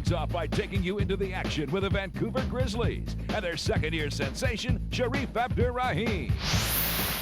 things off by taking you into the action with the Vancouver Grizzlies and their second-year sensation, Sharif Abdur-Rahim.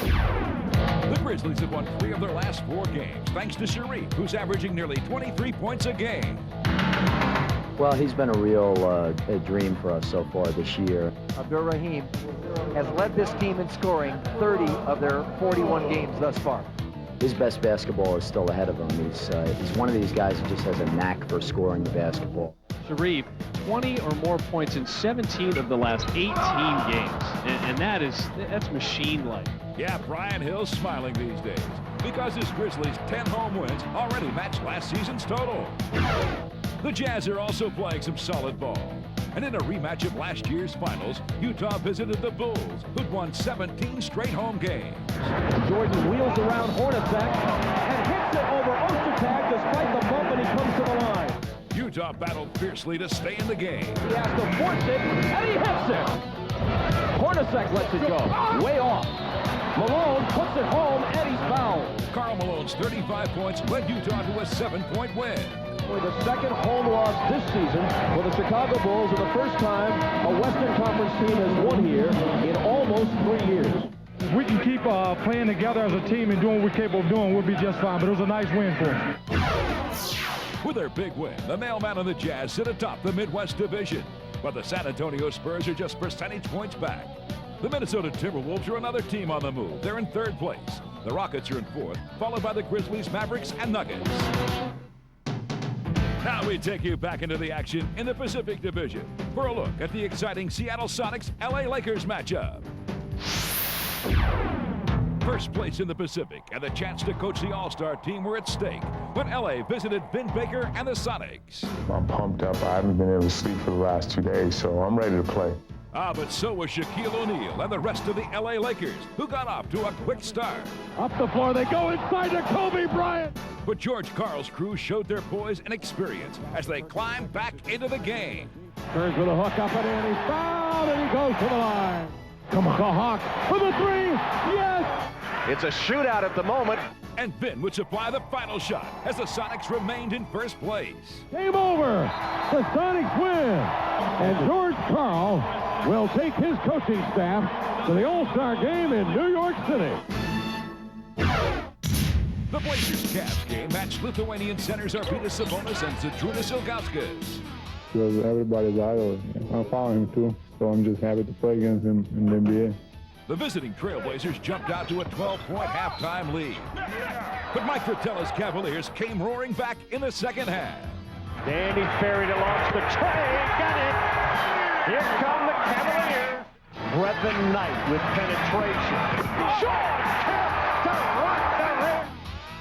The Grizzlies have won 3 of their last 4 games, thanks to Sharif, who's averaging nearly 23 points a game. Well, he's been a real a dream for us so far this year. Abdur-Rahim has led this team in scoring 30 of their 41 games thus far. His best basketball is still ahead of him. He's one of these guys who just has a knack for scoring the basketball. Sharif, 20 or more points in 17 of the last 18 games, and that's machine-like. Yeah, Brian Hill's smiling these days because his Grizzlies' 10 home wins already matched last season's total. The Jazz are also playing some solid ball. And in a rematch of last year's finals, Utah visited the Bulls, who'd won 17 straight home games. Jordan wheels around Hornacek and hits it over Ostertag despite the bump, and he comes to the line. Utah battled fiercely to stay in the game. He has to force it, and he hits it. Hornacek lets it go, way off. Malone puts it home, and he's fouled. Karl Malone's 35 points led Utah to a 7-point win. For the second home loss this season for the Chicago Bulls, and the first time a Western Conference team has won here in almost 3 years. If we can keep playing together as a team and doing what we're capable of doing, we'll be just fine. But it was a nice win for us. With their big win, the mailman and the Jazz sit atop the Midwest Division. But the San Antonio Spurs are just percentage points back. The Minnesota Timberwolves are another team on the move. They're in 3rd place. The Rockets are in 4th, followed by the Grizzlies, Mavericks, and Nuggets. Now we take you back into the action in the Pacific Division for a look at the exciting Seattle Sonics LA Lakers matchup. First place in the Pacific and the chance to coach the All-Star team were at stake when LA visited Vin Baker and the Sonics. I'm pumped up. I haven't been able to sleep for the last 2 days, so I'm ready to play. But so was Shaquille O'Neal and the rest of the LA Lakers, who got off to a quick start. Up the floor, they go inside to Kobe Bryant. But George Karl's crew showed their poise and experience as they climbed back into the game. Turns with a hook up and in, he's fouled, and he goes to the line. Come on, the Hawk for the 3, yes! It's a shootout at the moment. And Vin would supply the final shot as the Sonics remained in first place. Game over. The Sonics win. And George Karl will take his coaching staff to the All-Star game in New York City. The Blazers-Cavs game matched Lithuanian centers Arvydas Sabonis and Zydrunas Ilgauskas. He was everybody's idol. I follow him too, so I'm just happy to play against him in the NBA. The visiting Trailblazers jumped out to a 12-point halftime lead. But Mike Fratello's Cavaliers came roaring back in the second half. Danny Ferry to launch the tray, got it! Here come the Cavaliers. Brevin Knight with penetration. Short tip to rock the rim.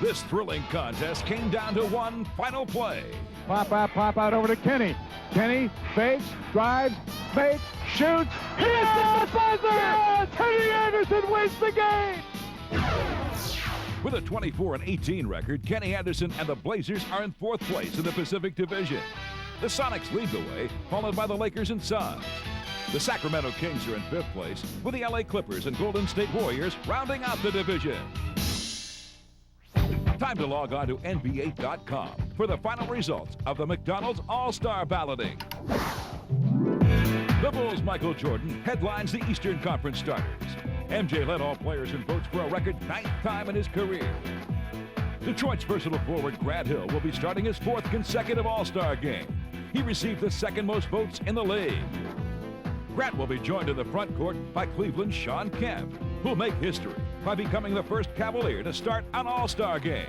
This thrilling contest came down to one final play. Pop out over to Kenny. Kenny fakes, drives, fakes, shoots. Hits the buzzer! Kenny Anderson wins the game! With a 24-18 record, Kenny Anderson and the Blazers are in 4th place in the Pacific Division. The Sonics lead the way, followed by the Lakers and Suns. The Sacramento Kings are in 5th place, with the LA Clippers and Golden State Warriors rounding out the division. Time to log on to NBA.com for the final results of the McDonald's All-Star balloting. The Bulls' Michael Jordan headlines the Eastern Conference starters. MJ led all players in votes for a record 9th time in his career. Detroit's versatile forward Grant Hill will be starting his 4th consecutive All-Star game. He received the 2nd most votes in the league. Grant will be joined in the front court by Cleveland's Shawn Kemp, who'll make history by becoming the first Cavalier to start an All-Star game.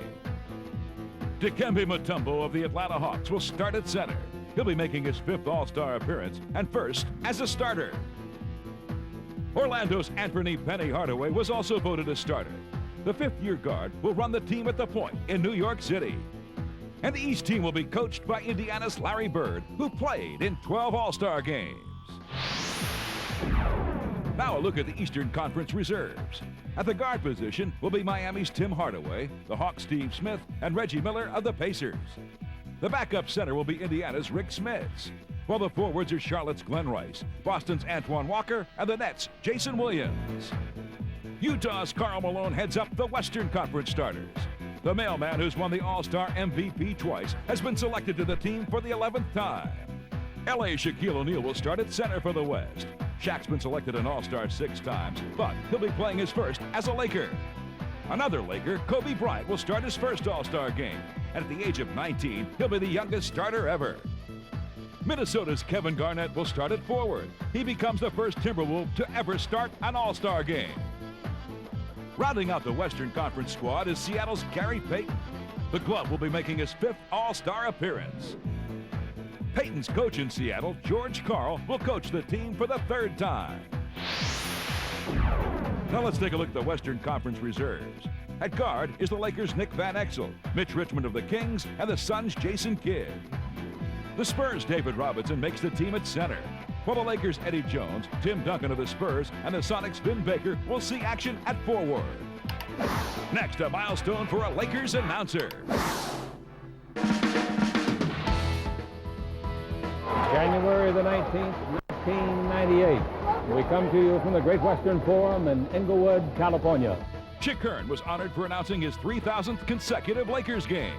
Dikembe Mutombo of the Atlanta Hawks will start at center. He'll be making his 5th All-Star appearance and first as a starter. Orlando's Anthony Penny Hardaway was also voted a starter. The 5th-year guard will run the team at the point in New York City. And the East team will be coached by Indiana's Larry Bird, who played in 12 All-Star games. Now a look at the Eastern Conference reserves. At the guard position will be Miami's Tim Hardaway, the Hawks' Steve Smith, and Reggie Miller of the Pacers. The backup center will be Indiana's Rick Smits, while the forwards are Charlotte's Glenn Rice, Boston's Antoine Walker, and the Nets' Jason Williams. Utah's Karl Malone heads up the Western Conference starters. The mailman who's won the All-Star MVP twice has been selected to the team for the 11th time. L.A. Shaquille O'Neal will start at center for the West. Shaq's been selected an All-Star 6 times, but he'll be playing his first as a Laker. Another Laker, Kobe Bryant, will start his first All-Star game. And at the age of 19, he'll be the youngest starter ever. Minnesota's Kevin Garnett will start at forward. He becomes the first Timberwolf to ever start an All-Star game. Rounding out the Western Conference squad is Seattle's Gary Payton. The Glove will be making his 5th All-Star appearance. Payton's coach in Seattle, George Karl, will coach the team for the 3rd time. Now let's take a look at the Western Conference reserves. At guard is the Lakers' Nick Van Exel, Mitch Richmond of the Kings, and the Suns' Jason Kidd. The Spurs' David Robinson makes the team at center, while the Lakers' Eddie Jones, Tim Duncan of the Spurs, and the Sonics' Vin Baker will see action at forward. Next, a milestone for a Lakers announcer. January the 19th, 1998. We come to you from the Great Western Forum in Inglewood, California. Chick Hearn was honored for announcing his 3,000th consecutive Lakers game.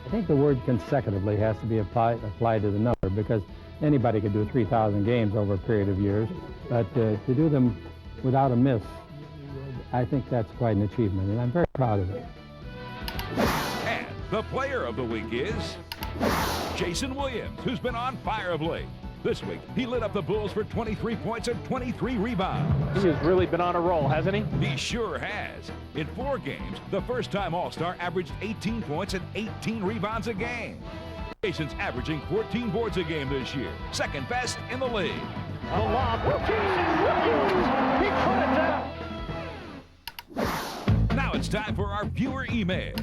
I think the word consecutively has to be applied to the number, because anybody could do 3,000 games over a period of years, but to do them without a miss, I think that's quite an achievement, and I'm very proud of it. And the player of the week is Jason Williams, who's been on fire of late. This week, he lit up the Bulls for 23 points and 23 rebounds. He has really been on a roll, hasn't he? He sure has. In 4 games, the first-time All-Star averaged 18 points and 18 rebounds a game. Jason's averaging 14 boards a game this year, 2nd best in the league. A lob for Jason Williams. He put it down. Now it's time for our viewer email.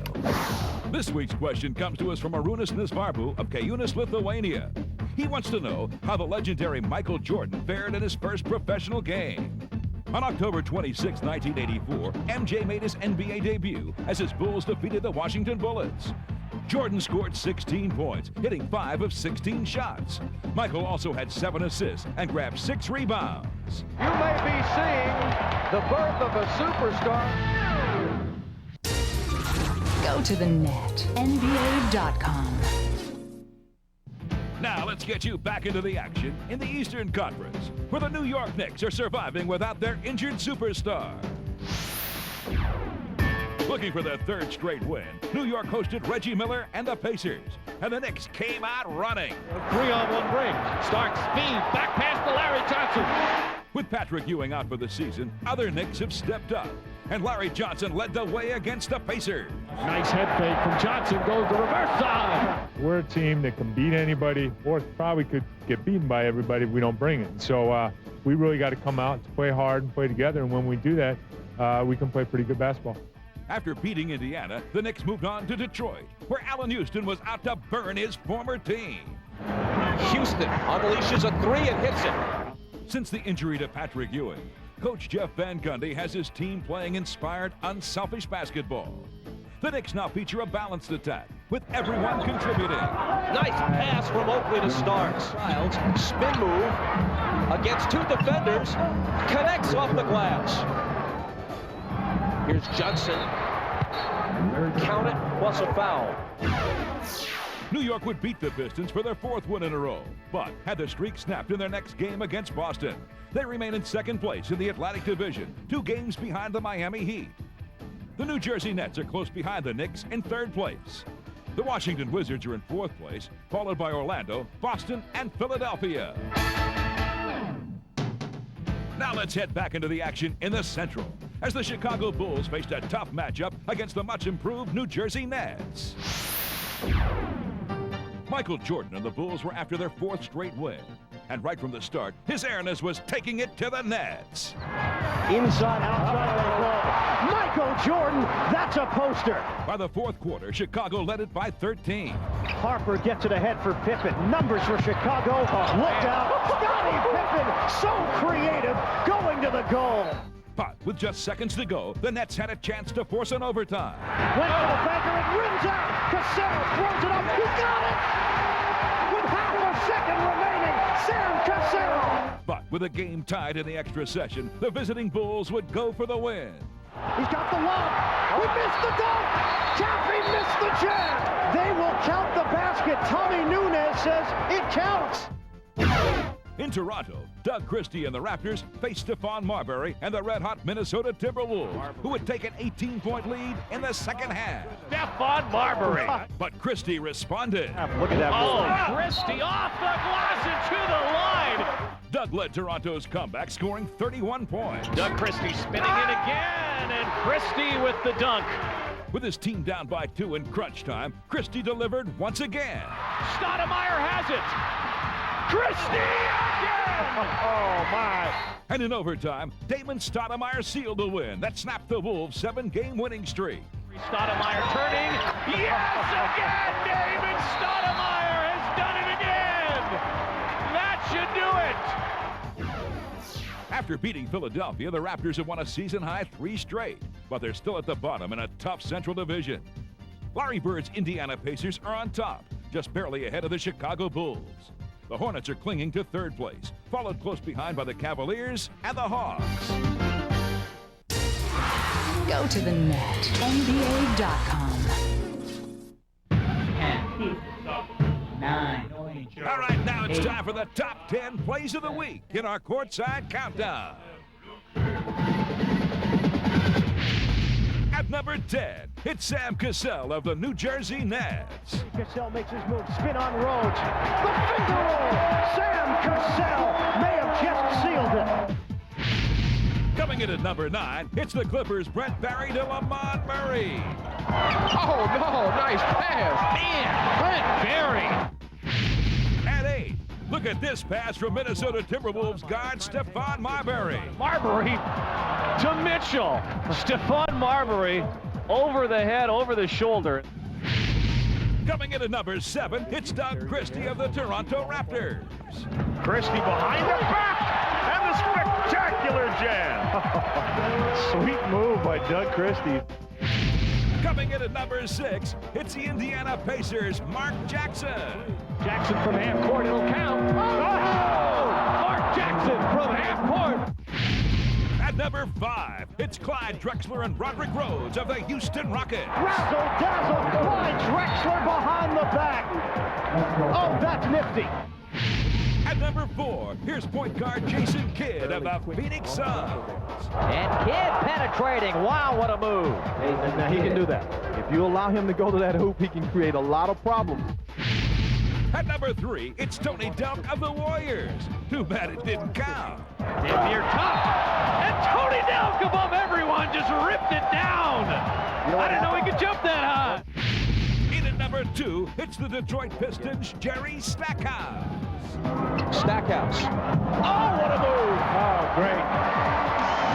This week's question comes to us from Arūnas Nisvarbu of Kaunas, Lithuania. He wants to know how the legendary Michael Jordan fared in his first professional game. On October 26, 1984, MJ made his NBA debut as his Bulls defeated the Washington Bullets. Jordan scored 16 points, hitting 5 of 16 shots. Michael also had 7 assists and grabbed 6 rebounds. You may be seeing the birth of a superstar. Go to the net, NBA.com. Now let's get you back into the action in the Eastern Conference, where the New York Knicks are surviving without their injured superstar. Looking for their 3rd straight win, New York hosted Reggie Miller and the Pacers, and the Knicks came out running. 3-on-1 break. Stark speed, back pass to Larry Johnson. With Patrick Ewing out for the season, other Knicks have stepped up, and Larry Johnson led the way against the Pacers. Nice head fake from Johnson, goes to reverse side. We're a team that can beat anybody, or probably could get beaten by everybody if we don't bring it. So we really got to come out, play hard, and play together, and when we do that, we can play pretty good basketball. After beating Indiana, the Knicks moved on to Detroit, where Allen Houston was out to burn his former team. Houston unleashes a 3 and hits it. Since the injury to Patrick Ewing, Coach Jeff Van Gundy has his team playing inspired, unselfish basketball. The Knicks now feature a balanced attack, with everyone contributing. Nice pass from Oakley to Starks. Childs, spin move against 2 defenders, connects off the glass. Here's Johnson. Count it, plus a foul. New York would beat the Pistons for their 4th win in a row, but had the streak snapped in their next game against Boston. They remain in 2nd place in the Atlantic Division, 2 games behind the Miami Heat. The New Jersey Nets are close behind the Knicks in 3rd place. The Washington Wizards are in 4th place, followed by Orlando, Boston, and Philadelphia. Now let's head back into the action in the Central, as the Chicago Bulls faced a tough matchup against the much-improved New Jersey Nets. Michael Jordan and the Bulls were after their 4th straight win, and right from the start, his airness was taking it to the Nets. Inside, outside, Michael Jordan, that's a poster. By the 4th quarter, Chicago led it by 13. Harper gets it ahead for Pippen. Numbers for Chicago. Look out. Scottie Pippen, so creative, going to the goal. But with just seconds to go, the Nets had a chance to force an overtime. Went to the banker and rims out. Cassell throws it up. He got it! With half a second remaining, Sam Cassell. But with the game tied in the extra session, the visiting Bulls would go for the win. He's got the lob. He missed the dunk. Caffey missed the jam. They will count the basket. Tommy Nunes says it counts. In Toronto, Doug Christie and the Raptors faced Stephon Marbury and the red-hot Minnesota Timberwolves, who would take an 18-point lead in the second half. Stephon Marbury. But Christie responded. Look at that. Oh, Christie off the glass into the line. Doug led Toronto's comeback, scoring 31 points. Doug Christie spinning in again, and Christie with the dunk. With his team down by 2 in crunch time, Christie delivered once again. Stoudemire has it. Christie again! Oh, my. And in overtime, Damon Stoudemire sealed the win that snapped the Wolves' 7-game winning streak. Stoudemire turning. Yes, again! Damon Stoudemire has done it again! That should do it! After beating Philadelphia, the Raptors have won a season-high 3 straight, but they're still at the bottom in a tough Central Division. Larry Bird's Indiana Pacers are on top, just barely ahead of the Chicago Bulls. The Hornets are clinging to 3rd place, followed close behind by the Cavaliers and the Hawks. Go to the net. NBA.com. 10, 9, All right, now it's time for the top 10 plays of the week in our courtside countdown. At number 10, it's Sam Cassell of the New Jersey Nets. Cassell makes his move. Spin on Rhodes. The finger roll. Sam Cassell may have just sealed it. Coming in at number 9, it's the Clippers' Brent Barry to Lamont Murray. Oh, no, nice pass. Man, Brent Barry. At 8, look at this pass from Minnesota Timberwolves guard Stephon Marbury. Marbury to Mitchell. Stephon Marbury over the head, over the shoulder. Coming in at number 7, it's Doug Christie of the Toronto Raptors. Christie behind the back. And the spectacular jam. Sweet move by Doug Christie. Coming in at number 6, it's the Indiana Pacers' Mark Jackson. Jackson from half court, it'll count. Oh! Mark Jackson from half court. At number 5, it's Clyde Drexler and Roderick Rhodes of the Houston Rockets. Razzle dazzle, Clyde Drexler behind the back. Oh, that's nifty. At number 4, here's point guard Jason Kidd of the Phoenix Suns. And Kidd penetrating. Wow, what a move. Now he can do that. If you allow him to go to that hoop, he can create a lot of problems. At number 3, it's Tony Delk of the Warriors. Too bad it didn't count. Dampier tough. And Tony Delk above everyone just ripped it down. I didn't know he could jump that high. In at number 2, it's the Detroit Pistons' Jerry Stackhouse. Stackhouse. Oh, what a move. Oh, great.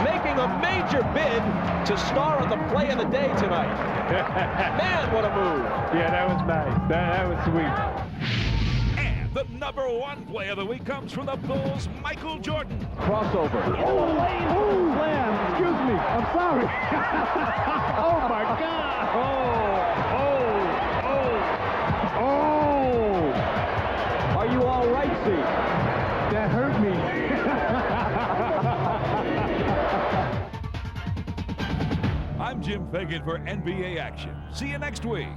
Making a major bid to star on the play of the day tonight. Man, what a move. Yeah, that was nice. That was sweet. And the number 1 play of the week comes from the Bulls' Michael Jordan. Crossover. Oh, slam. Excuse me. I'm sorry. Oh, my God. Oh. Are you all right, C? That hurt me. I'm Jim Fagan for NBA Action. See you next week.